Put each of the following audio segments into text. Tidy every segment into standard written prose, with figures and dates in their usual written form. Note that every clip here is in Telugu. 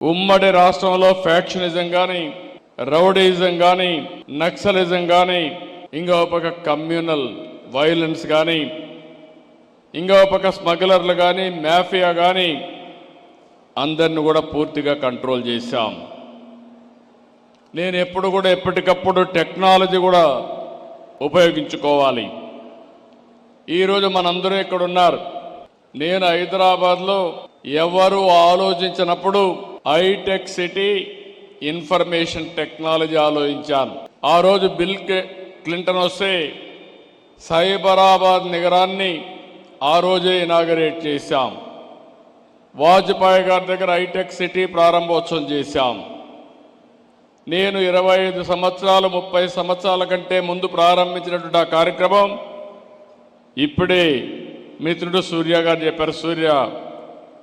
ఉమ్మడి రాష్ట్రంలో ఫ్యాక్షనిజం కానీ, రౌడీజం కానీ, నక్సలిజం కానీ, ఇంకో పక్క కమ్యూనల్ వైలెన్స్ కానీ, ఇంకో పక్క స్మగ్లర్లు కానీ, మాఫియా కానీ అందరిని కూడా పూర్తిగా కంట్రోల్ చేశాం. నేను ఎప్పుడు కూడా ఎప్పటికప్పుడు టెక్నాలజీ కూడా ఉపయోగించుకోవాలి. ఈరోజు మనందరూ ఇక్కడ ఉన్నారు. నేను హైదరాబాద్లో ఎవరు ఆలోచించినప్పుడు హైటెక్ సిటీ, ఇన్ఫర్మేషన్ టెక్నాలజీ ఆలోచించాను. ఆ రోజు బిల్ క్లింటన్ వస్తే సైబరాబాద్ నగరాన్ని ఆ రోజే ఇనాగరేట్ చేశాం. వాజ్పేయి గారి దగ్గర హైటెక్ సిటీ ప్రారంభోత్సవం చేశాం. నేను 25 సంవత్సరాలు 30 సంవత్సరాల కంటే ముందు ప్రారంభించినటువంటి ఆ కార్యక్రమం ఇప్పుడే మిత్రుడు సూర్య గారు చెప్పారు, సూర్య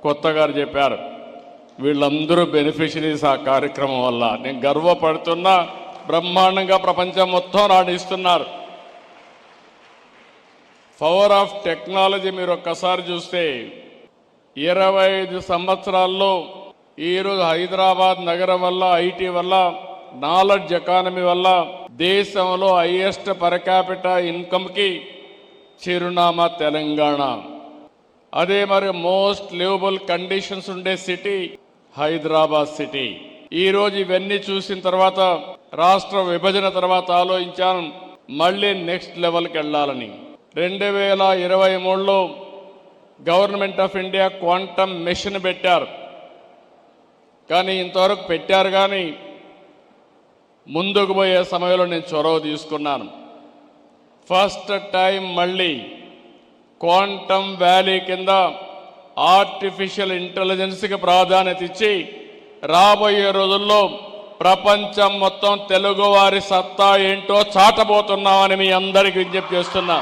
కొత్త గారు చెప్పారు. వీళ్ళందరూ బెనిఫిషరీస్ ఆ కార్యక్రమం వల్ల. నేను గర్వపడుతున్నా. బ్రహ్మాండంగా ప్రపంచం మొత్తం రాణిస్తున్నారు. పవర్ ఆఫ్ టెక్నాలజీ మీరు ఒక్కసారి చూస్తే 25 సంవత్సరాల్లో ఈరోజు హైదరాబాద్ నగరం వల్ల, ఐటీ వల్ల, నాలెడ్జ్ ఎకానమీ వల్ల దేశంలో హైయెస్ట్ పర్ క్యాపిటా ఇన్కమ్కి చిరునామా తెలంగాణ. అదే మరి మోస్ట్ లివబుల్ కండిషన్స్ ఉండే సిటీ హైదరాబాద్ సిటీ. ఈరోజు ఇవన్నీ చూసిన తర్వాత రాష్ట్ర విభజన తర్వాత ఆలోచించాను మళ్ళీ నెక్స్ట్ లెవెల్కి వెళ్ళాలని. 2023లో government of India quantum mission పెట్టారు. కానీ ఇంతవరకు పెట్టారు కానీ ముందుకు పోయే సమయంలో నేను చొరవ తీసుకున్నాను. ఫస్ట్ టైం మళ్ళీ క్వాంటమ్ వ్యాలీ కింద ఆర్టిఫిషియల్ ఇంటెలిజెన్స్కి ప్రాధాన్యత ఇచ్చి రాబోయే రోజుల్లో ప్రపంచం మొత్తం తెలుగువారి సత్తా ఏంటో చాటబోతున్నామని మీ అందరికీ విజ్ఞప్తి చేస్తున్నా.